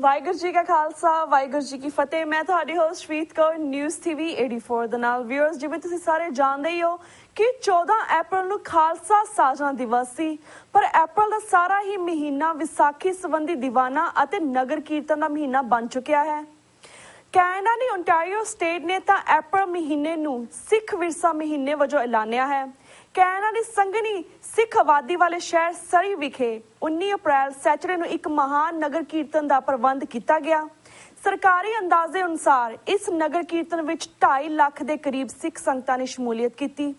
ਵਾਹਿਗੁਰੂ ਜੀ ਕਾ ਖਾਲਸਾ ਵਾਹਿਗੁਰੂ ਜੀ ਕੀ ਫਤਿਹ। ਮੈਂ ਤੁਹਾਡੀ ਹੋਸਟ ਰੀਤ ਕੌਰ ਨਿਊਜ਼ ਟੀਵੀ 84 ਦੇ ਨਾਲ। ਵਿਊਅਰਸ, ਜਿਵੇਂ ਤੁਸੀਂ ਸਾਰੇ ਜਾਣਦੇ ਹੀ ਹੋ ਕਿ 14 ਅਪ੍ਰੈਲ ਨੂੰ ਖਾਲਸਾ ਸਾਜਨਾ ਦਿਵਸ ਸੀ, ਪਰ ਅਪ੍ਰੈਲ ਦਾ ਸਾਰਾ ਹੀ ਮਹੀਨਾ ਵਿਸਾਖੀ ਸੰਬੰਧੀ ਦੀਵਾਨਾ ਅਤੇ ਨਗਰ ਕੀਰਤਨ ਦਾ ਮਹੀਨਾ ਬਣ ਚੁੱਕਿਆ ਹੈ। ਕੈਨੇਡਾ ਦੀ ਓਨਟਾਰੀਓ ਸਟੇਟ ਨੇ ਤਾਂ ਅਪ੍ਰੈਲ ਮਹੀਨੇ ਨੂੰ ਸਿੱਖ ਵਿਰਸਾ ਮਹੀਨੇ ਵਜੋਂ ਐਲਾਨਿਆ ਹੈ। ਕੈਨੇਡਾ ਦੀ ਸੰਘਣੀ ਸਿੱਖ ਆਬਾਦੀ ਵਾਲੇ ਸ਼ਹਿਰ ਸਰੀ ਵਿਖੇ 19 ਅਪ੍ਰੈਲ ਸੈਚਰਡੇ ਨੂੰ ਇੱਕ ਮਹਾਨ ਨਗਰ ਕੀਰਤਨ ਦਾ ਪ੍ਰਬੰਧ ਕੀਤਾ ਗਿਆ। ਸਰਕਾਰੀ ਅੰਦਾਜ਼ੇ ਅਨੁਸਾਰ ਇਸ ਨਗਰ ਕੀਰਤਨ ਵਿੱਚ 2.5 ਲੱਖ ਦੇ ਕਰੀਬ ਸਿੱਖ ਸੰਗਤਾਂ ਨੇ ਸ਼ਮੂਲੀਅਤ ਕੀਤੀ।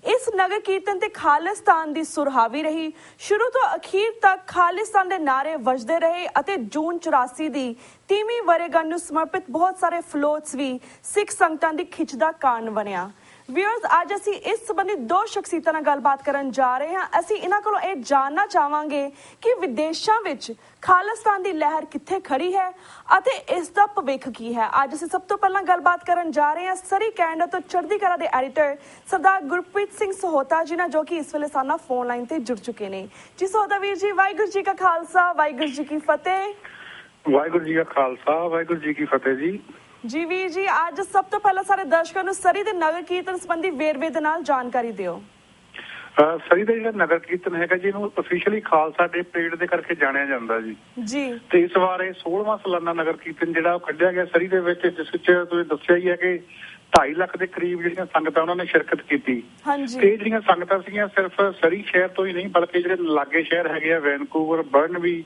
ਇਸ ਨਗਰ ਕੀਰਤਨ ਤੇ ਖਾਲਿਸਤਾਨ ਦੀ ਸੁਰ ਹਾਵੀ ਰਹੀ। ਸ਼ੁਰੂ ਤੋਂ ਅਖੀਰ ਤੱਕ ਖਾਲਿਸਤਾਨ ਦੇ ਨਾਰੇ ਵੱਜਦੇ ਰਹੇ ਅਤੇ ਜੂਨ 84 ਦੀ 30ਵੀਂ ਵਰ੍ਹੇਗੰਢ ਨੂੰ ਸਮਰਪਿਤ ਬਹੁਤ ਸਾਰੇ ਫਲੋਟਸ ਵੀ ਸਿੱਖ ਸੰਗਤਾਂ ਦੀ ਖਿੱਚ ਦਾ ਕਾਰਨ ਬਣਿਆ। ਵਿਊਅਰਸ, ਅੱਜ ਅਸੀਂ ਇਸ ਸੰਬੰਧੀ ਦੋ ਸ਼ਖਸੀਅਤਾਂ ਨਾਲ ਗੱਲਬਾਤ ਕਰਨ ਜਾ ਰਹੇ ਹਾਂ। ਅਸੀਂ ਇਹਨਾਂ ਕੋਲੋਂ ਇਹ ਜਾਣਨਾ ਚਾਹਾਂਗੇ ਕਿ ਵਿਦੇਸ਼ਾਂ ਵਿੱਚ ਖਾਲਿਸਤਾਨ ਦੀ ਲਹਿਰ ਕਿੱਥੇ ਖੜੀ ਹੈ ਅਤੇ ਇਸ ਦਾ ਭਵਿੱਖ ਕੀ ਹੈ। ਅੱਜ ਅਸੀਂ ਸਭ ਤੋਂ ਪਹਿਲਾਂ ਗੱਲਬਾਤ ਕਰਨ ਜਾ ਰਹੇ ਹਾਂ ਸਰੀ ਕੈਨੇਡਾ ਤੋਂ ਚੜ੍ਹਦੀ ਕਲਾ ਦੇ ਐਡੀਟਰ ਸਰਦਾਰ ਗੁਰਪ੍ਰੀਤ ਸਿੰਘ ਸਹੋਤਾ ਜੀ ਨਾਲ, ਜੋ ਕਿ ਇਸ ਵੇਲੇ ਸਾਡੇ ਨਾਲ ਫੋਨ ਲਾਈਨ ਤੇ ਜੁੜ ਚੁੱਕੇ ਨੇ। ਜੀ ਸਹੋਤਾ ਵੀਰ ਜੀ, ਵਾਹਿਗੁਰੂ ਜੀ ਕਾ ਖਾਲਸਾ ਵਾਹਿਗੁਰੂ ਜੀ ਕੀ ਫਤਿਹ। ਵਾਹਿਗੁਰੂ ਜੀ ਕਾ ਖਾਲਸਾ ਵਾਹਿਗੁਰੂ ਜੀ ਕੀ ਫਤਿਹ ਜੀ। ਜੀ ਵੀਰ ਜੀ, ਅੱਜ ਸਭ ਤੋਂ ਪਹਿਲਾਂ ਸਾਰੇ ਦਰਸ਼ਕਾਂ ਨੂੰ ਸਰੀ ਦੇ ਨਗਰ ਕੀਰਤਨ ਸੰਬੰਧੀ ਵੇਰਵੇ ਦੇ ਨਾਲ ਜਾਣਕਾਰੀ ਦਿਓ। ਸਰੀ ਦਾ ਜਿਹੜਾ ਨਗਰ ਕੀਰਤਨ ਹੈਗਾ ਜੀ, ਇਹਨੂੰ ਅਫੀਸ਼ੀਅਲੀ ਖਾਲਸਾ ਡੇ ਪਰੇਡ ਦੇ ਕਰਕੇ ਜਾਣਿਆ ਜਾਂਦਾ ਜੀ। ਤੇ ਇਸ ਵਾਰ ਇਹ 16ਵਾਂ ਸਾਲਾਨਾ ਨਗਰ ਕੀਰਤਨ ਜਿਹੜਾ ਉਹ ਕੱਢਿਆ ਗਿਆ ਸਰੀ ਦੇ ਵਿੱਚ, ਜਿਸ ਵਿੱਚ ਤੁਸੀਂ ਦੱਸਿਆ ਹੀ ਹੈ ਕਿ 2.5 ਲੱਖ ਦੇ ਕਰੀਬ ਜਿਹੜੀਆਂ ਸੰਗਤਾਂ ਉਹਨਾਂ ਨੇ ਸ਼ਿਰਕਤ ਕੀਤੀ। ਤੇ ਜਿਹੜੀਆਂ ਸੰਗਤਾਂ ਸੀਗੀਆਂ ਸਿਰਫ ਸਰੀ ਸ਼ਹਿਰ ਤੋਂ ਹੀ ਨਹੀਂ, ਬਲਕਿ ਜਿਹੜੇ ਲਾਗੇ ਸ਼ਹਿਰ ਹੈਗੇ ਆ ਵੈਨਕੂਵਰ, ਬਰਨਬੀ,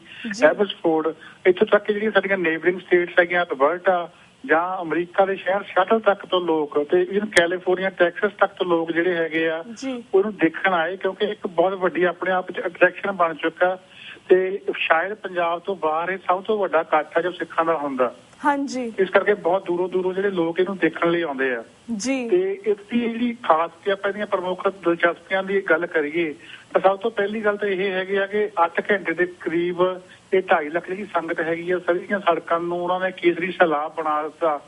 ਐਬਸਫੋਰਡ, ਇੱਥੋਂ ਤੱਕ ਜਿਹੜੀਆਂ ਸਾਡੀਆਂ ਨੇਬਰਿੰਗ ਸਟੇਟਸ ਹੈਗੀਆਂ, ਅਲਬਰਟਾ ਜਾਂ ਅਮਰੀਕਾ ਦੇ ਸ਼ਹਿਰ ਸ਼ਟਲ ਤੱਕ ਤੋਂ ਲੋਕ, ਤੇ ਇਵਨ ਕੈਲੀਫੋਰਨੀਆ, ਟੈਕਸਸ ਤੱਕ ਤੋਂ ਲੋਕ ਜਿਹੜੇ ਹੈਗੇ ਆ ਉਹਨੂੰ ਦੇਖਣ ਆਏ, ਕਿਉਂਕਿ ਇੱਕ ਬਹੁਤ ਵੱਡੀ ਆਪਣੇ ਆਪ ਵਿੱਚ ਅਟਰੈਕਸ਼ਨ ਬਣ ਚੁੱਕਾ। ਤੇ ਸ਼ਾਇਦ ਪੰਜਾਬ ਤੋਂ ਬਾਹਰ ਇਹ ਸਭ ਤੋਂ ਵੱਡਾ ਇਕੱਠ ਹੈ ਜੋ ਸਿੱਖਾਂ ਦਾ ਹੁੰਦਾ। ਇਸ ਕਰਕੇ ਬਹੁਤ ਦੂਰੋਂ ਦੂਰੋਂ ਜਿਹੜੇ ਲੋਕ ਇਹਨੂੰ ਦੇਖਣ ਲਈ ਆਉਂਦੇ ਆ। ਤੇ ਇਸ ਦੀ ਜਿਹੜੀ ਖਾਸ ਤੇ ਆਪਾਂ ਇਹਦੀਆਂ ਪ੍ਰਮੁੱਖ ਦਿਲਚਸਪੀਆਂ ਦੀ ਗੱਲ ਕਰੀਏ ਤਾਂ ਸਭ ਤੋਂ ਪਹਿਲੀ ਗੱਲ ਤਾਂ ਇਹ ਹੈਗੀ ਆ ਕਿ 8 ਘੰਟੇ ਦੇ ਕਰੀਬ ਇਹ 2.5 ਲੱਖ ਜਿਹੜੀ ਸੰਗਤ ਹੈਗੀ ਆ, ਸਾਰੀਆਂ ਸੜਕਾਂ ਨੂੰ ਉਹਨਾਂ ਨੇ ਕੇਸਰੀ ਸੈਲਾਬ ਬਣਾ ਦਿੱਤਾ।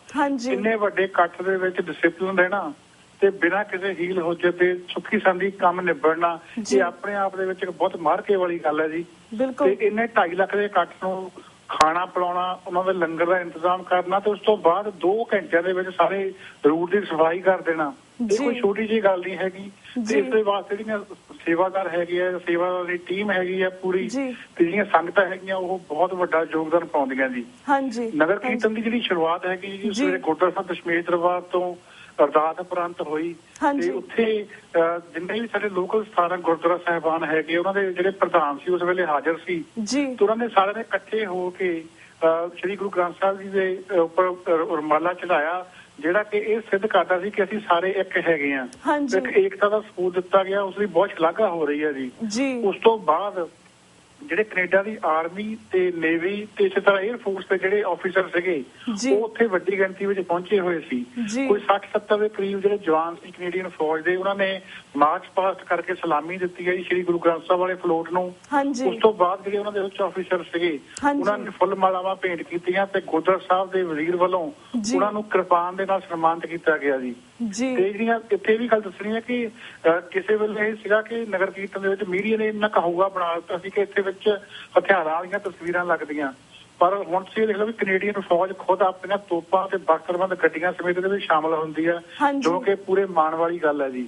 ਇੰਨੇ ਵੱਡੇ ਇਕੱਠ ਦੇ ਵਿੱਚ ਡਿਸਿਪਲਿਨ ਰਹਿਣਾ ਤੇ ਬਿਨਾਂ ਕਿਸੇ ਹੀਲ ਹੋਜੇ ਤੇ ਸੁੱਖੀ ਸੰਦੀ ਕੰਮ ਨਿਬੜਨਾ, ਇਹ ਆਪਣੇ ਆਪ ਦੇ ਵਿੱਚ ਇੱਕ ਬਹੁਤ ਮਾਰਕੇ ਵਾਲੀ ਗੱਲ ਹੈ ਜੀ। ਤੇ ਇੰਨੇ 2.5 ਲੱਖ ਦੇ ਇਕੱਠ ਨੂੰ ਖਾਣਾ ਪਿਲਾਉਣਾ, ਉਹਨਾਂ ਦੇ ਲੰਗਰ ਦਾ ਇੰਤਜ਼ਾਮ ਕਰਨਾ, ਤੇ ਉਸ ਤੋਂ ਬਾਅਦ 2 ਘੰਟਿਆਂ ਦੇ ਵਿੱਚ ਸਾਰੇ ਰੂਟ ਦੀ ਸਫਾਈ ਕਰ ਦੇਣਾ, ਇਹ ਕੋਈ ਛੋਟੀ ਜਿਹੀ ਗੱਲ ਨਹੀਂ ਹੈਗੀ। ਤੇ ਇਸ ਦੇ ਵਾਸਤੇ ਜਿਹੜੀਆਂ ਸੇਵਾਦਾਰ ਹੈਗੇ ਆ, ਸੇਵਾਦਾਰ ਦੀ ਟੀਮ ਹੈਗੀ ਆ ਪੂਰੀ, ਤੇ ਜਿਹੜੀਆਂ ਸੰਗਤਾਂ ਹੈਗੀਆਂ ਉਹ ਬਹੁਤ ਵੱਡਾ ਯੋਗਦਾਨ ਪਾਉਂਦੀਆਂ ਜੀ। ਨਗਰ ਕੀਰਤਨ ਦੀ ਜਿਹੜੀ ਸ਼ੁਰੂਆਤ ਹੈਗੀ ਜੀ, ਸਵੇਰੇ ਗੁਰਦੁਆਰਾ ਸਾਹਿਬ ਦਸ਼ਮੇਸ਼ ਦਰਬਾਰ ਤੋਂ ਅਰਦਾਸ ਉਪਰੰਤ ਹੋਈ। ਤੇ ਉੱਥੇ ਜਿੰਨੇ ਵੀ ਸਾਡੇ ਲੋਕਲ ਸਥਾਨਕ ਗੁਰਦੁਆਰਾ ਸਾਹਿਬਾਨ ਹੈਗੇ, ਉਹਨਾਂ ਦੇ ਜਿਹੜੇ ਪ੍ਰਧਾਨ ਸੀ ਉਸ ਵੇਲੇ ਹਾਜ਼ਰ ਸੀ, ਤੇ ਉਹਨਾਂ ਨੇ ਸਾਰਿਆਂ ਨੇ ਇਕੱਠੇ ਹੋ ਕੇ ਸ੍ਰੀ ਗੁਰੂ ਗ੍ਰੰਥ ਸਾਹਿਬ ਜੀ ਦੇ ਉੱਪਰ ਰੁਮਾਲਾ ਚੜਾਇਆ, ਜਿਹੜਾ ਕਿ ਇਹ ਸਿੱਧ ਕਰਦਾ ਸੀ ਕਿ ਅਸੀਂ ਸਾਰੇ ਇੱਕ ਹੈਗੇ ਆ। ਇੱਕ ਏਕਤਾ ਦਾ ਸਬੂਤ ਦਿੱਤਾ ਗਿਆ, ਉਸ ਦੀ ਬਹੁਤ ਸ਼ਲਾਘਾ ਹੋ ਰਹੀ ਹੈ ਜੀ। ਉਸ ਤੋਂ ਬਾਅਦ ਜਿਹੜੇ ਕੈਨੇਡਾ ਦੀ ਆਰਮੀ ਤੇ ਨੇਵੀ ਤੇ ਇਸੇ ਤਰ੍ਹਾਂ 에ਅਰ ਫੋਰਸ ਦੇ ਜਿਹੜੇ ਆਫੀਸਰ ਸੀਗੇ ਉਹ ਉੱਥੇ ਵੱਡੀ ਗਿਣਤੀ ਵਿੱਚ ਪਹੁੰਚੇ ਹੋਏ ਸੀ। ਕੋਈ 60-70 ਦੇ ਕਰੀਬ ਜਿਹੜੇ ਜਵਾਨ ਸੀ ਕੈਨੇਡੀਅਨ ਫੌਜ ਦੇ, ਉਹਨਾਂ ਨੇ ਮਾਰਚ ਪਾਸਟ ਕਰਕੇ ਸਲਾਮੀ ਦਿੱਤੀ ਹੈ ਜੀ ਸ਼੍ਰੀ ਗੁਰੂ ਗ੍ਰੰਥ ਸਾਹਿਬ ਵਾਲੇ ਫਲੋਟ ਨੂੰ। ਉਸ ਤੋਂ ਬਾਅਦ ਜਿਹੜੇ ਉਹਨਾਂ ਦੇ ਉੱਚ ਆਫੀਸਰ ਸੀਗੇ ਉਹਨਾਂ ਨੇ ਫੁੱਲ ਮਾਲਾਵਾਂ ਭੇਂਟ ਕੀਤੀਆਂ ਤੇ ਗੁਰਦੁਆਰਾ ਸਾਹਿਬ ਦੇ ਵਜ਼ੀਰ ਵੱਲੋਂ ਉਹਨਾਂ ਨੂੰ ਕਿਰਪਾਨ ਦੇ ਨਾਲ ਸਨਮਾਨਿਤ ਕੀਤਾ ਗਿਆ ਜੀ। ਤੇ ਜਿਹੜੀਆਂ ਇੱਥੇ ਵੀ ਗੱਲ ਦੱਸਣੀ ਹੈ ਕਿ ਕਿਸੇ ਵੇਲੇ ਇਹ ਸੀਗਾ ਕਿ ਨਗਰ ਕੀਰਤਨ ਦੇ ਵਿੱਚ ਮੀਡੀਆ ਨੇ ਇੰਨਾ ਕਹੂਗਾ ਬਣਾ ਦਿੱਤਾ ਸੀ ਕਿ ਇੱਥੇ ਵਿੱਚ ਹਥਿਆਰਾਂ ਵਾਲੀਆਂ ਤਸਵੀਰਾਂ ਲੱਗਦੀਆਂ, ਪਰ ਹੁਣ ਤੁਸੀਂ ਦੇਖ ਲਓ ਵੀ ਕੈਨੇਡੀਅਨ ਫੌਜ ਖੁਦ ਆਪਣੀਆਂ ਤੋਪਾਂ ਤੇ ਬਖਤਰਬੰਦ ਗੱਡੀਆਂ ਸਮੇਤ ਇਹਦੇ ਵਿੱਚ ਸ਼ਾਮਲ ਹੁੰਦੀ ਆ, ਜੋ ਕਿ ਪੂਰੇ ਮਾਣ ਵਾਲੀ ਗੱਲ ਹੈ ਜੀ।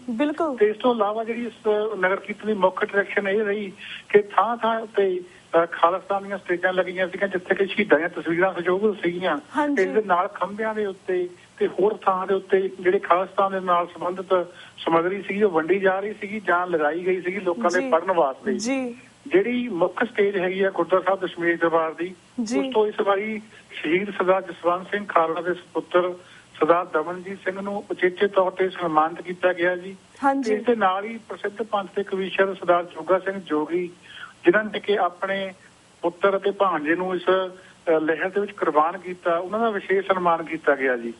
ਤੇ ਇਸ ਤੋਂ ਇਲਾਵਾ ਜਿਹੜੀ ਇਸ ਨਗਰ ਕੀਰਤਨ ਦੀ ਮੁੱਖ ਅਟਰੈਕਸ਼ਨ ਇਹ ਰਹੀ ਕਿ ਥਾਂ ਥਾਂ ਉੱਤੇ ਖਾਲਿਸਤਾਨ ਦੀਆਂ ਸਟੇਜਾਂ ਲੱਗੀਆਂ ਸੀਗੀਆਂ, ਜਿੱਥੇ ਕਿ ਸ਼ਹੀਦਾਂ ਦੀਆਂ ਤਸਵੀਰਾਂ ਸਜੋਗ ਸੀਗੀਆਂ। ਇਸ ਦੇ ਨਾਲ ਖੰਭਿਆਂ ਦੇ ਉੱਤੇ ਤੇ ਹੋਰ ਥਾਂ ਦੇ ਉੱਤੇ ਜਿਹੜੇ ਖਾਲਿਸਤਾਨ ਦੇ ਨਾਲ ਸੰਬੰਧਿਤ ਸਮੱਗਰੀ ਸੀ ਉਹ ਵੰਡੀ ਜਾ ਰਹੀ ਸੀਗੀ ਜਾਂ ਲਗਾਈ ਗਈ ਸੀਗੀ ਲੋਕਾਂ ਦੇ ਪੜ੍ਹਨ ਵਾਸਤੇ। ਜਿਹੜੀ ਮੁੱਖ ਸਟੇਜ ਹੈਗੀ ਆ ਗੁਰਦੁਆਰਾ ਸਾਹਿਬ ਦਸ਼ਮੇਸ਼ ਦਰਬਾਰ ਦੀ, ਉਸ ਤੋਂ ਇਸ ਵਾਰੀ ਸ਼ਹੀਦ ਸਰਦਾਰ ਜਸਵੰਤ ਸਿੰਘ ਖਾਲੜਾ ਦੇ ਸੁਪੁੱਤਰ ਸਰਦਾਰ ਦਮਨਜੀਤ ਸਿੰਘ ਨੂੰ ਉਚੇਚੇ ਤੌਰ ਤੇ ਸਨਮਾਨਿਤ ਕੀਤਾ ਗਿਆ ਜੀ। ਇਸ ਦੇ ਨਾਲ ਹੀ ਪ੍ਰਸਿੱਧ ਪੰਥ ਦੇ ਕਵੀਸ਼ਰ ਸਰਦਾਰ ਜੋਗਾ ਸਿੰਘ ਜੋਗੀ, ਜਿਨ੍ਹਾਂ ਨੇ ਕਿ ਆਪਣੇ ਪੁੱਤਰ ਅਤੇ ਭਾਣਜੇ ਨੂੰ ਇਸ ਲਹਿਰ ਦੇ ਵਿੱਚ ਕੁਰਬਾਨ ਕੀਤਾ, ਉਹਨਾਂ ਦਾ ਵਿਸ਼ੇਸ਼ ਸਨਮਾਨ ਕੀਤਾ ਗਿਆ ਜੀ।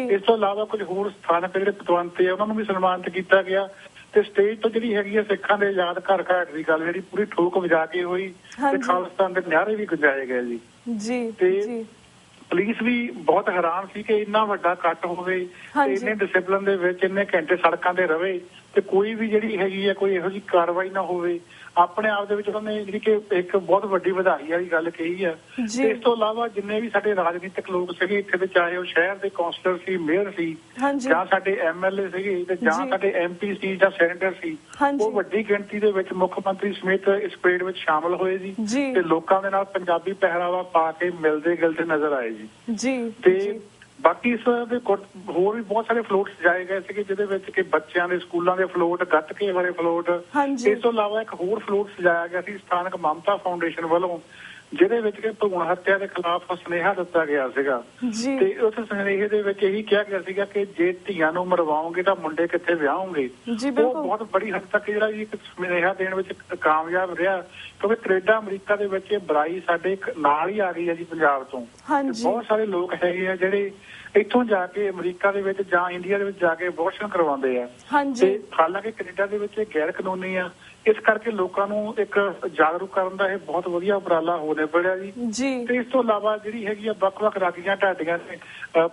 ਇਸ ਤੋਂ ਇਲਾਵਾ ਕੁਝ ਹੋਰ ਸਥਾਨਕ ਜਿਹੜੇ ਪਤਵੰਤੇ ਆ ਉਹਨਾਂ ਨੂੰ ਵੀ ਸਨਮਾਨਿਤ ਕੀਤਾ ਗਿਆ। ਤੇ ਸਟੇਜ ਤੋਂ ਜਿਹੜੀ ਹੈਗੀ ਆ ਸਿੱਖਾਂ ਦੇ ਯਾਦ ਘਰ ਘਾਟ ਦੀ ਗੱਲ ਜਿਹੜੀ ਪੂਰੀ ਠੋਕ ਵਜਾ ਕੇ ਹੋਈ ਤੇ ਖਾਲਿਸਤਾਨ ਦੇ ਨਿਆਰੇ ਵੀ ਗੁੰਜਾਏ ਗਏ ਜੀ। ਤੇ ਪੁਲਿਸ ਵੀ ਬਹੁਤ ਹੈਰਾਨ ਸੀ ਕਿ ਇੰਨਾ ਵੱਡਾ ਇਕੱਠ ਹੋਵੇ ਤੇ ਇੰਨੇ ਡਿਸਿਪਲਿਨ ਦੇ ਵਿੱਚ ਇੰਨੇ ਘੰਟੇ ਸੜਕਾਂ ਤੇ ਰਵੇ ਤੇ ਕੋਈ ਵੀ ਜਿਹੜੀ ਹੈਗੀ ਆ ਕੋਈ ਇਹੋ ਜਿਹੀ ਕਾਰਵਾਈ ਨਾ ਹੋਵੇ। ਆਪਣੇ ਆਪ ਦੇ ਵਿੱਚ ਉਹਨਾਂ ਨੇ ਜਿਹੜੀ ਕਿ ਇੱਕ ਬਹੁਤ ਵੱਡੀ ਵਧਾਈ ਵਾਲੀ ਗੱਲ ਕਹੀ ਹੈ। ਤੇ ਇਸ ਤੋਂ ਇਲਾਵਾ ਜਿੰਨੇ ਵੀ ਸਾਡੇ ਰਾਜਨੀਤਿਕ ਲੋਕ ਸੀਗੇ ਇੱਥੇ ਦੇ, ਚਾਹੇ ਉਹ ਸ਼ਹਿਰ ਦੇ ਕੌਂਸਲਰ ਸੀ, ਮੇਅਰ ਸੀ, ਜਾਂ ਸਾਡੇ MLA ਸੀਗੇ, ਤੇ ਜਾਂ ਸਾਡੇ MP ਸੀ ਜਾਂ ਸੈਨੇਟਰ ਸੀ, ਉਹ ਵੱਡੀ ਗਿਣਤੀ ਦੇ ਵਿੱਚ ਮੁੱਖ ਮੰਤਰੀ ਸਮੇਤ ਇਸ ਪਰੇਡ ਵਿੱਚ ਸ਼ਾਮਲ ਹੋਏ ਜੀ ਤੇ ਲੋਕਾਂ ਦੇ ਨਾਲ ਪੰਜਾਬੀ ਪਹਿਰਾਵਾ ਪਾ ਕੇ ਮਿਲਦੇ ਗਿਲਦੇ ਨਜ਼ਰ ਆਏ ਜੀ। ਤੇ ਬਾਕੀ ਇਸ ਦੇ ਹੋਰ ਵੀ ਬਹੁਤ ਸਾਰੇ ਫਲੋਟ ਸਜਾਏ ਗਏ ਸੀਗੇ, ਜਿਹਦੇ ਵਿੱਚ ਕਿ ਬੱਚਿਆਂ ਦੇ ਸਕੂਲਾਂ ਦੇ ਫਲੋਟ, ਗੱਤਕੇ ਵਾਲੇ ਫਲੋਟ, ਇਸ ਤੋਂ ਇਲਾਵਾ ਇੱਕ ਹੋਰ ਫਲੋਟ ਸਜਾਇਆ ਗਿਆ ਸੀ ਸਥਾਨਕ ਮਮਤਾ ਫਾਊਂਡੇਸ਼ਨ ਵੱਲੋਂ, ਜਿਹਦੇ ਵਿੱਚ ਕਿ ਭਰੂਣ ਹੱਤਿਆ ਦੇ ਖਿਲਾਫ ਸੁਨੇਹਾ ਦਿੱਤਾ ਗਿਆ ਸੀਗਾ। ਤੇ ਉਸ ਸੁਨੇਹੇ ਦੇ ਵਿੱਚ ਇਹੀ ਕਿਹਾ ਗਿਆ ਸੀਗਾ ਕਿ ਜੇ ਧੀਆਂ ਨੂੰ ਮਰਵਾਓਗੇ ਤਾਂ ਮੁੰਡੇ ਕਿੱਥੇ ਵਿਆਹੋਗੇ। ਉਹ ਬਹੁਤ ਬੜੀ ਹੱਦ ਤੱਕ ਜਿਹੜਾ ਇੱਕ ਸੁਨੇਹਾ ਦੇਣ ਵਿੱਚ ਕਾਮਯਾਬ ਰਿਹਾ, ਕਿਉਂਕਿ ਕੈਨੇਡਾ ਅਮਰੀਕਾ ਦੇ ਵਿੱਚ ਇਹ ਬੁਰਾਈ ਸਾਡੇ ਨਾਲ ਹੀ ਆ ਗਈ ਹੈ ਜੀ ਪੰਜਾਬ ਤੋਂ। ਬਹੁਤ ਸਾਰੇ ਲੋਕ ਹੈਗੇ ਆ ਜਿਹੜੇ ਇੱਥੋਂ ਜਾ ਕੇ ਅਮਰੀਕਾ ਦੇ ਵਿੱਚ ਜਾਂ ਇੰਡੀਆ ਦੇ ਵਿੱਚ ਜਾ ਕੇ ਅਬੋਰਸ਼ਨ ਕਰਵਾਉਂਦੇ ਆ, ਤੇ ਹਾਲਾਂਕਿ ਕੈਨੇਡਾ ਦੇ ਵਿੱਚ ਇਹ ਗੈਰ ਕਾਨੂੰਨੀ ਆ। ਇਸ ਕਰਕੇ ਲੋਕਾਂ ਨੂੰ ਇੱਕ ਜਾਗਰੂਕ ਕਰਨ ਦਾ ਇਹ ਬਹੁਤ ਵਧੀਆ ਉਪਰਾਲਾ ਹੋ ਨਿਬੜਿਆ ਜੀ। ਤੇ ਇਸ ਤੋਂ ਇਲਾਵਾ ਜਿਹੜੀ ਹੈਗੀ ਆ ਵੱਖ-ਵੱਖ ਰਾਗੀਆਂ ਢਾਡੀਆਂ ਨੇ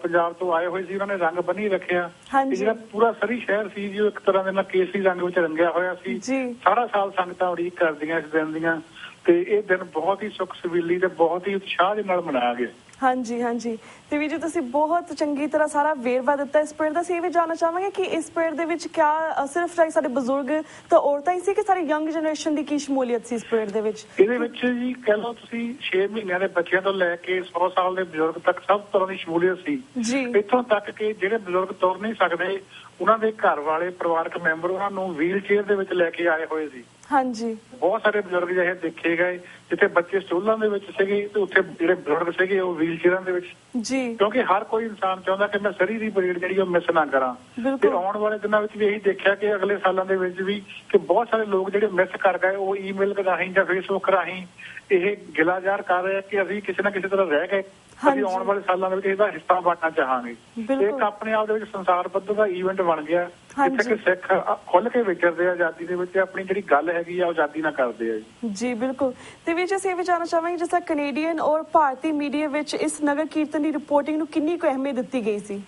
ਪੰਜਾਬ ਤੋਂ ਆਏ ਹੋਏ ਸੀ, ਉਹਨਾਂ ਨੇ ਰੰਗ ਬੰਨ੍ਹੀ ਰੱਖਿਆ। ਜਿਹੜਾ ਪੂਰਾ ਸਰੀ ਸ਼ਹਿਰ ਸੀ ਜੀ, ਉਹ ਇੱਕ ਤਰ੍ਹਾਂ ਦੇ ਨਾਲ ਕੇਸਰੀ ਰੰਗ ਵਿੱਚ ਰੰਗਿਆ ਹੋਇਆ ਸੀ। ਸਾਰਾ ਸਾਲ ਸੰਗਤਾਂ ਉਡੀਕ ਕਰਦੀਆਂ ਇਸ ਦਿਨ ਦੀਆਂ, ਤੇ ਇਹ ਦਿਨ ਬਹੁਤ ਹੀ ਸੁੱਖ ਸਵੀਲੀ ਤੇ ਬਹੁਤ ਹੀ ਉਤਸ਼ਾਹ ਦੇ ਨਾਲ ਮਨਾਇਆ ਗਿਆ। ਹਾਂਜੀ ਤੇ ਵੀਰ ਜੀ ਤੁਸੀਂ ਬਹੁਤ ਚੰਗੀ ਤਰ੍ਹਾਂ ਸਾਰਾ ਵੇਰਵਾ ਦਿੱਤਾ ਇਸ ਪਰੇਡ ਦਾ। ਅਸੀਂ ਇਹ ਵੀ ਜਾਣਨਾ ਚਾਹਾਂਗੇ ਕਿ ਇਸ ਪਰੇਡ ਦੇ ਵਿੱਚ ਕਿਆ ਸਿਰਫ ਸਾਡੇ ਬਜ਼ੁਰਗ ਤਾਂ ਔਰਤਾਂ ਹੀ ਸੀ ਕਿ ਸਾਰੀ ਯੰਗ ਜਨਰੇਸ਼ਨ ਦੀ ਕੀ ਸ਼ਮੂਲੀਅਤ ਸੀ ਇਸ ਪਰੇਡ ਦੇ ਵਿੱਚ? ਇਹਦੇ ਵਿੱਚ ਜੀ ਕਹਿ ਲਓ ਤੁਸੀਂ 6 ਮਹੀਨਿਆਂ ਦੇ ਬੱਚਿਆਂ ਤੋਂ ਲੈ ਕੇ 100 ਸਾਲ ਦੇ ਬਜ਼ੁਰਗ ਤੱਕ ਸਭ ਤਰ੍ਹਾਂ ਦੀ ਸ਼ਮੂਲੀਅਤ ਸੀ। ਇੱਥੋਂ ਤੱਕ ਕਿ ਜਿਹੜੇ ਬਜ਼ੁਰਗ ਤੁਰ ਨਹੀਂ ਸਕਦੇ, ਉਹਨਾਂ ਦੇ ਘਰ ਵਾਲੇ ਪਰਿਵਾਰਕ ਮੈਂਬਰ ਉਹਨਾਂ ਨੂੰ ਵੀਲ ਚੇਅਰ ਦੇ ਵਿੱਚ ਲੈ ਕੇ ਆਏ ਹੋਏ ਸੀ। ਬਹੁਤ ਸਾਰੇ ਬਜ਼ੁਰਗ ਜਿਹੇ ਦੇਖੇ ਗਏ, ਜਿੱਥੇ ਬੱਚੇ ਸਟੂਲਾਂ ਦੇ ਵਿੱਚ ਸੀਗੇ ਤੇ ਉੱਥੇ ਜਿਹੜੇ ਬਜ਼ੁਰਗ ਸੀਗੇ ਉਹ ਵੀਲ ਚੇਅਰਾਂ ਦੇ ਵਿੱਚ, ਕਿਉਂਕਿ ਹਰ ਕੋਈ ਇਨਸਾਨ ਚਾਹੁੰਦਾ ਕਿ ਮੈਂ ਸਰੀ ਦੀ ਪਰੇਡ ਜਿਹੜੀ ਉਹ ਮਿਸ ਨਾ ਕਰਾਂ। ਤੇ ਆਉਣ ਵਾਲੇ ਦਿਨਾਂ ਵਿੱਚ ਵੀ ਇਹੀ ਦੇਖਿਆ ਕਿ ਅਗਲੇ ਸਾਲਾਂ ਦੇ ਵਿੱਚ ਵੀ ਕਿ ਬਹੁਤ ਸਾਰੇ ਲੋਕ ਜਿਹੜੇ ਮਿਸ ਕਰ ਗਏ, ਉਹ ਈਮੇਲ ਰਾਹੀਂ ਜਾਂ ਫੇਸਬੁੱਕ ਰਾਹੀਂ ਇਹ ਗਿਲਾ ਜ਼ਾਹਰ ਕਰ ਰਹੇ ਕਿ ਅਸੀਂ ਕਿਸੇ ਨਾ ਕਿਸੇ ਤਰ੍ਹਾਂ ਰਹਿ ਗਏ। ਅਸੀਂ ਆਉਣ ਵਾਲੇ ਸਾਲਾਂ ਦੇ ਵਿੱਚ ਇਹਦਾ ਹਿੱਸਾ ਬਣਨਾ ਚਾਹਾਂਗੇ। ਇੱਕ ਆਪਣੇ ਆਪ ਦੇ ਵਿੱਚ ਸੰਸਾਰ ਪੱਧਰ ਦਾ ਈਵੈਂਟ ਬਣ ਗਿਆ, ਜਿੱਥੇ ਕਿ ਸਿੱਖ ਖੁੱਲ ਕੇ ਵਿਚਰਦੇ ਆ ਆਜ਼ਾਦੀ ਦੇ ਵਿੱਚ, ਆਪਣੀ ਜਿਹੜੀ ਗੱਲ ਹੈਗੀ ਆ ਆਜ਼ਾਦੀ ਨਾਲ ਕਰਦੇ ਆ ਜੀ। ਬਿਲਕੁਲ। ਤੇ ਵੀ ਅਸੀਂ ਇਹ ਵੀ ਜਾਣਨਾ ਚਾਹਾਂਗੇ ਜਿਸ ਤਰ੍ਹਾਂ ਕੈਨੇਡੀਅਨ ਔਰ ਭਾਰਤੀ ਮੀਡੀਆ ਵਿੱਚ ਇਸ ਨਗਰ ਕੀਰਤਨ ਦੀ ਰਿਪੋਰਟਿੰਗ ਨੂੰ ਕਿੰਨੀ ਕੁ ਅਹਿਮੀਅਤ ਦਿੱਤੀ ਗਈ ਸੀ?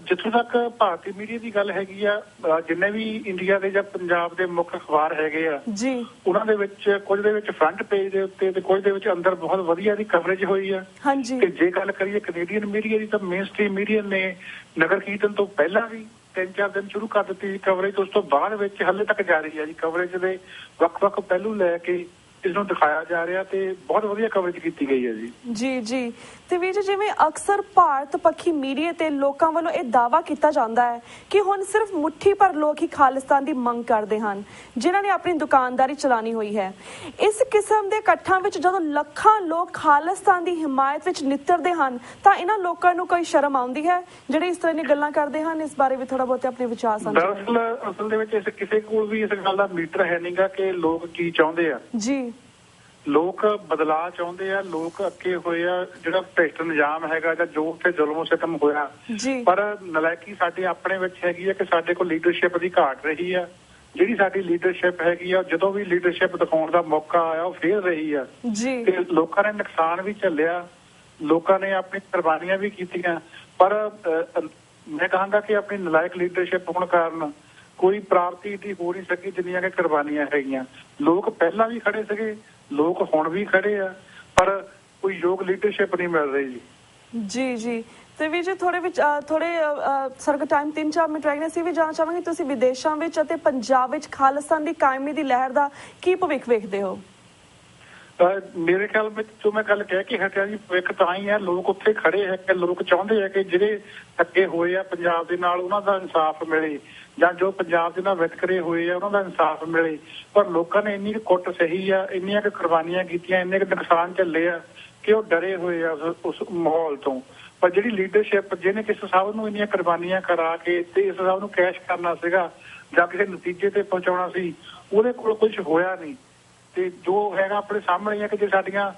ਜਿੱਥੋਂ ਤੱਕ ਭਾਰਤੀ ਮੀਡੀਆ ਦੀ ਗੱਲ ਹੈਗੀ ਆ, ਜਿੰਨੇ ਵੀ ਇੰਡੀਆ ਦੇ ਜਾਂ ਪੰਜਾਬ ਦੇ ਮੁੱਖ ਅਖਬਾਰ ਹੈਗੇ ਆ ਉਹਨਾਂ ਦੇ ਵਿੱਚ ਕੁਝ ਦੇ ਵਿੱਚ ਫਰੰਟ ਪੇਜ ਦੇ ਉੱਤੇ ਤੇ ਕੁਝ ਦੇ ਵਿੱਚ ਅੰਦਰ ਬਹੁਤ ਵਧੀਆ ਦੀ ਕਵਰੇਜ ਹੋਈ ਆ। ਤੇ ਜੇ ਗੱਲ ਕਰੀਏ ਕੈਨੇਡੀਅਨ ਮੀਡੀਆ ਦੀ, ਤਾਂ ਮੇਨ ਸਟ੍ਰੀਮ ਮੀਡੀਆ ਨੇ ਨਗਰ ਕੀਰਤਨ ਤੋਂ ਪਹਿਲਾਂ ਵੀ 3-4 ਦਿਨ ਸ਼ੁਰੂ ਕਰ ਦਿੱਤੀ ਸੀ ਕਵਰੇਜ। ਉਸ ਤੋਂ ਬਾਅਦ ਵਿੱਚ ਹਾਲੇ ਤੱਕ ਜਾਰੀ ਹੈ ਜੀ ਕਵਰੇਜ ਦੇ ਵੱਖ-ਵੱਖ ਪਹਿਲੂ ਲੈ ਕੇ ਇਸ ਨੂੰ ਦਿਖਾਇਆ ਜਾ ਰਿਹਾ ਤੇ ਬਹੁਤ ਵਧੀਆ ਕਵਰੇਜ ਕੀਤੀ ਗਈ ਹੈ ਜੀ। ਤੇ ਵੀਰ ਜੀ ਜਿਵੇਂ ਅਕਸਰ ਭਾਰਤ ਪੱਖੀ ਮੀਡੀਆ ਤੇ ਲੋਕਾਂ ਵੱਲੋਂ ਇਹ ਦਾਅਵਾ ਕੀਤਾ ਜਾਂਦਾ ਹੈ ਕਿ ਹੁਣ ਸਿਰਫ ਮੁੱਠੀ ਭਰ ਲੋਕ ਹੀ ਖਾਲਿਸਤਾਨ ਦੀ ਮੰਗ ਕਰਦੇ ਹਨ, ਜਿਨ੍ਹਾਂ ਨੇ ਆਪਣੀ ਦੁਕਾਨਦਾਰੀ ਚਲਾਣੀ ਹੋਈ ਹੈ। ਇਸ ਕਿਸਮ ਦੇ ਇਕੱਠਾਂ ਵਿੱਚ ਜਦੋਂ ਲੱਖਾਂ ਲੋਕ ਖਾਲਿਸਤਾਨ ਦੀ ਹਿਮਾਇਤ ਵਿੱਚ ਨਿੱਤਰਦੇ ਹਨ ਤਾਂ ਇਹਨਾਂ ਲੋਕਾਂ ਨੂੰ ਕੋਈ ਸ਼ਰਮ ਆਉਂਦੀ ਹੈ ਜਿਹੜੇ ਇਸ ਤਰ੍ਹਾਂ ਦੀਆਂ ਗੱਲਾਂ ਕਰਦੇ ਹਨ? ਇਸ ਬਾਰੇ ਵੀ ਥੋੜਾ ਬਹੁਤ ਆਪਣੇ ਵਿਚਾਰ ਸਾਂਝੇ ਕਰੋ। ਅਸਲ ਦੇ ਵਿੱਚ ਕਿਸੇ ਕੋਲ ਵੀ ਇਸ ਗੱਲ ਦਾ ਮੀਟਰ ਹੈ ਨਹੀਂਗਾ ਕਿ ਲੋਕ ਕੀ ਚਾਹੁੰਦੇ ਆ ਜੀ। ਲੋਕ ਬਦਲਾਅ ਚਾਹੁੰਦੇ ਆ, ਲੋਕ ਅੱਕੇ ਹੋਏ ਆ ਜਿਹੜਾ ਭ੍ਰਿਸ਼ਟ ਨਿਜ਼ਾਮ ਹੈਗਾ ਜਾਂ ਜੋ ਉੱਥੇ ਜ਼ੁਲਮ ਸਿਤਮ ਹੋਇਆ। ਪਰ ਨਲਾਇਕੀ ਸਾਡੇ ਆਪਣੇ ਵਿੱਚ ਹੈਗੀ ਆ ਕਿ ਸਾਡੇ ਕੋਲ ਲੀਡਰਸ਼ਿਪ ਦੀ ਘਾਟ ਰਹੀ ਆ। ਜਿਹੜੀ ਸਾਡੀ ਲੀਡਰਸ਼ਿਪ ਹੈਗੀ ਆ, ਜਦੋਂ ਵੀ ਲੀਡਰਸ਼ਿਪ ਦਿਖਾਉਣ ਦਾ ਮੌਕਾ ਆਇਆ ਉਹ ਫੇਲ ਰਹੀ ਆ ਤੇ ਲੋਕਾਂ ਨੇ ਨੁਕਸਾਨ ਵੀ ਝੱਲਿਆ, ਲੋਕਾਂ ਨੇ ਆਪਣੀ ਕੁਰਬਾਨੀਆਂ ਵੀ ਕੀਤੀਆਂ। ਪਰ ਮੈਂ ਕਹਾਂਗਾ ਕਿ ਆਪਣੀ ਨਲਾਇਕ ਲੀਡਰਸ਼ਿਪ ਹੋਣ ਕਾਰਨ ਕੋਈ ਪ੍ਰਾਪਤੀ ਦੀ ਹੋ ਨਹੀਂ ਸਕੀ ਜਿੰਨੀਆਂ ਕਿ ਕੁਰਬਾਨੀਆਂ ਹੈਗੀਆਂ। ਲੋਕ ਪਹਿਲਾਂ ਵੀ ਖੜੇ ਸੀਗੇ, ਲੋਕ ਹੁਣ ਵੀ ਖੜੇ ਆ, ਪਰ ਕੋਈ ਯੋਗ ਲੀਡਰਸ਼ਿਪ ਨਹੀਂ ਮਿਲ ਰਹੀ ਜੀ। ਤੇ ਵੀ ਜੀ ਥੋੜੇ ਸਰਕ ਟਾਈਮ 3-4 ਮਿੰਟ ਰਹਿ ਗਏ, ਅਸੀਂ ਵੀ ਜਾਣਨਾ ਚਾਹਾਂਗੇ ਤੁਸੀਂ ਵਿਦੇਸ਼ਾਂ ਵਿੱਚ ਅਤੇ ਪੰਜਾਬ ਵਿੱਚ ਖਾਲਿਸਤਾਨ ਦੀ ਕਾਇਮੀ ਦੀ ਲਹਿਰ ਦਾ ਕੀ ਭਵਿੱਖ ਵੇਖਦੇ ਹੋ? ਮੇਰੇ ਖਿਆਲ ਵਿੱਚ ਜੋ ਮੈਂ ਗੱਲ ਕਹਿ ਕੇ ਹਟਿਆ ਜੀ, ਭਵਿੱਖ ਤਾਂ ਹੀ ਹੈ। ਲੋਕ ਉੱਥੇ ਖੜੇ ਹੈ ਕਿ ਲੋਕ ਚਾਹੁੰਦੇ ਹੈ ਕਿ ਜਿਹੜੇ ਧੱਕੇ ਹੋਏ ਆ ਪੰਜਾਬ ਦੇ ਨਾਲ ਉਹਨਾਂ ਦਾ ਇਨਸਾਫ ਮਿਲੇ, ਜਾਂ ਜੋ ਪੰਜਾਬ ਦੇ ਨਾਲ ਵਿਤਕਰੇ ਹੋਏ ਆ ਉਹਨਾਂ ਦਾ ਇਨਸਾਫ ਮਿਲੇ। ਪਰ ਲੋਕਾਂ ਨੇ ਇੰਨੀ ਕੁ ਕੁੱਟ ਸਹੀ ਆ, ਇੰਨੀਆਂ ਕੁ ਕੁਰਬਾਨੀਆਂ ਕੀਤੀਆਂ, ਇੰਨੇ ਕੁ ਨੁਕਸਾਨ ਝੱਲੇ ਆ ਕਿ ਉਹ ਡਰੇ ਹੋਏ ਆ ਉਸ ਮਾਹੌਲ ਤੋਂ। ਪਰ ਜਿਹੜੀ ਲੀਡਰਸ਼ਿਪ ਜਿਹਨੇ ਕਿਸ ਸਭ ਨੂੰ ਇੰਨੀਆਂ ਕੁਰਬਾਨੀਆਂ ਕਰਾ ਕੇ ਤੇ ਇਸ ਸਭ ਨੂੰ ਕੈਸ਼ ਕਰਨਾ ਸੀਗਾ ਜਾਂ ਕਿਸੇ ਨਤੀਜੇ ਤੇ ਪਹੁੰਚਾਉਣਾ ਸੀ, ਉਹਦੇ ਕੋਲ ਕੁਝ ਹੋਇਆ ਨਹੀਂ। ਤੇ ਜੋ ਹੈਗਾ ਆਪਣੇ ਸਾਹਮਣੇ ਹੈ ਕਿ ਜੇ ਸਾਡੀਆਂ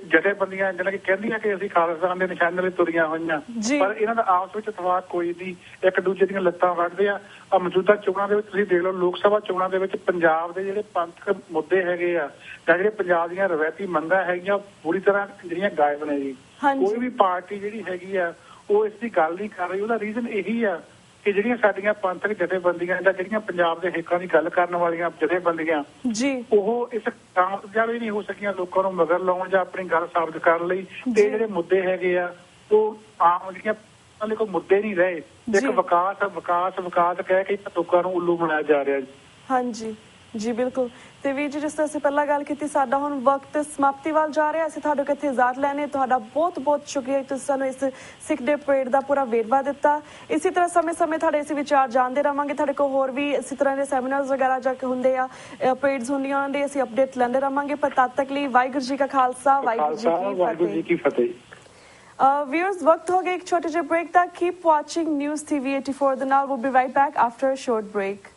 ਜਥੇਬੰਦੀਆਂ ਜਿਹਨਾਂ ਕਿ ਕਹਿੰਦੀਆਂ ਕਿ ਅਸੀਂ ਖਾਲਿਸਤਾਨ ਦੇ ਨਿਸ਼ਾਨੇ ਲਈ ਤੁਰੀਆਂ ਹੋਈਆਂ, ਪਰ ਇਹਨਾਂ ਦਾ ਆਪਸ ਵਿੱਚ ਇਤਫਾਕ ਕੋਈ ਨਹੀਂ, ਇੱਕ ਦੂਜੇ ਦੀਆਂ ਲੱਤਾਂ ਵੱਢਦੇ ਆ। ਮੌਜੂਦਾ ਚੋਣਾਂ ਦੇ ਵਿੱਚ ਤੁਸੀਂ ਦੇਖ ਲਓ, ਲੋਕ ਸਭਾ ਚੋਣਾਂ ਦੇ ਵਿੱਚ ਪੰਜਾਬ ਦੇ ਜਿਹੜੇ ਪੰਥਕ ਮੁੱਦੇ ਹੈਗੇ ਆ ਜਾਂ ਜਿਹੜੇ ਪੰਜਾਬ ਦੀਆਂ ਰਵਾਇਤੀ ਮੰਗਾਂ ਹੈਗੀਆਂ ਪੂਰੀ ਤਰ੍ਹਾਂ ਜਿਹੜੀਆਂ ਗਾਇਬ ਨੇ ਜੀ। ਕੋਈ ਵੀ ਪਾਰਟੀ ਜਿਹੜੀ ਹੈਗੀ ਆ ਉਹ ਇਸ ਦੀ ਗੱਲ ਨਹੀਂ ਕਰ ਰਹੀ। ਉਹਦਾ ਰੀਜ਼ਨ ਇਹੀ ਆ ਕਿ ਜਿਹੜੀਆਂ ਸਾਡੀਆਂ ਪੰਥਕ ਜਥੇਬੰਦੀਆਂ ਜਾਂ ਜਿਹੜੀਆਂ ਪੰਜਾਬ ਦੇ ਹੱਕਾਂ ਦੀ ਗੱਲ ਕਰਨ ਵਾਲੀਆਂ ਜਥੇਬੰਦੀਆਂ ਜੀ ਉਹ ਇਸ ਕਾਮਯਾਬ ਹੀ ਨਹੀਂ ਹੋ ਸਕੀਆਂ ਲੋਕਾਂ ਨੂੰ ਮਗਰ ਲਾਉਣ ਜਾਂ ਆਪਣੀ ਗੱਲ ਸਾਬਤ ਕਰਨ ਲਈ। ਤੇ ਜਿਹੜੇ ਮੁੱਦੇ ਹੈਗੇ ਆ ਉਹ ਆਮ ਜਿਹੜੀਆਂ ਉਹਨਾਂ ਕੋਈ ਮੁੱਦੇ ਨਹੀਂ ਰਹੇ। ਇੱਕ ਵਿਕਾਸ ਵਿਕਾਸ ਵਿਕਾਸ ਕਹਿ ਕੇ ਲੋਕਾਂ ਨੂੰ ਉੱਲੂ ਬਣਾਇਆ ਜਾ ਰਿਹਾ ਜੀ। ਹਾਂਜੀ ਜੀ ਬਿਲਕੁਲ। ਤੇ ਵੀਰ ਜੀ ਜਿਸ ਤਰ੍ਹਾਂ ਅਸੀਂ ਪਹਿਲਾਂ ਗੱਲ ਕੀਤੀ ਸਾਡਾ ਹੁਣ ਵਕਤ ਸਮਾਪਤੀ ਵੱਲ ਜਾ ਰਿਹਾ। ਅਸੀਂ ਤੁਹਾਡੇ ਕੋਲ ਇੱਥੇ ਇਜਾਜ਼ਤ ਲੈਣੇ। ਤੁਹਾਡਾ ਬਹੁਤ ਬਹੁਤ ਸ਼ੁਕਰੀਆ ਕਿ ਤੁਸੀਂ ਸਾਨੂੰ ਇਸ ਸਿੱਖ ਡੇ ਪਰੇਡ ਦਾ ਪੂਰਾ ਵੇਰਵਾ ਦਿੱਤਾ। ਇਸੇ ਤਰ੍ਹਾਂ ਸਮੇਂ-ਸਮੇਂ ਤੁਹਾਡੇ ਇਸ ਵਿਚਾਰ ਜਾਣਦੇ ਰਵਾਂਗੇ। ਤੁਹਾਡੇ ਕੋਲ ਹੋਰ ਵੀ ਇਸੇ ਤਰ੍ਹਾਂ ਦੇ ਸੈਮੀਨਾਰਸ ਵਗੈਰਾ ਜਾ ਕੇ ਹੁੰਦੇ ਆ ਪਰੇਡਸ ਹੁੰਦੀਆਂ ਉਹਨਾਂ ਦੇ ਅਸੀਂ ਅਪਡੇਟ ਲੈਂਦੇ ਰਵਾਂਗੇ। ਪਰ ਤਦ ਤੱਕ ਲਈ ਵਾਹਿਗੁਰੂ ਜੀ ਕਾ ਖਾਲਸਾ ਵਾਹਿਗੁਰੂ ਜੀ ਕੀ ਫਤਿਹ। Viewers, वक्त हो गया एक छोटे से ब्रेक तक। Keep watching News TV 84 The Now. We'll be right back after a short break.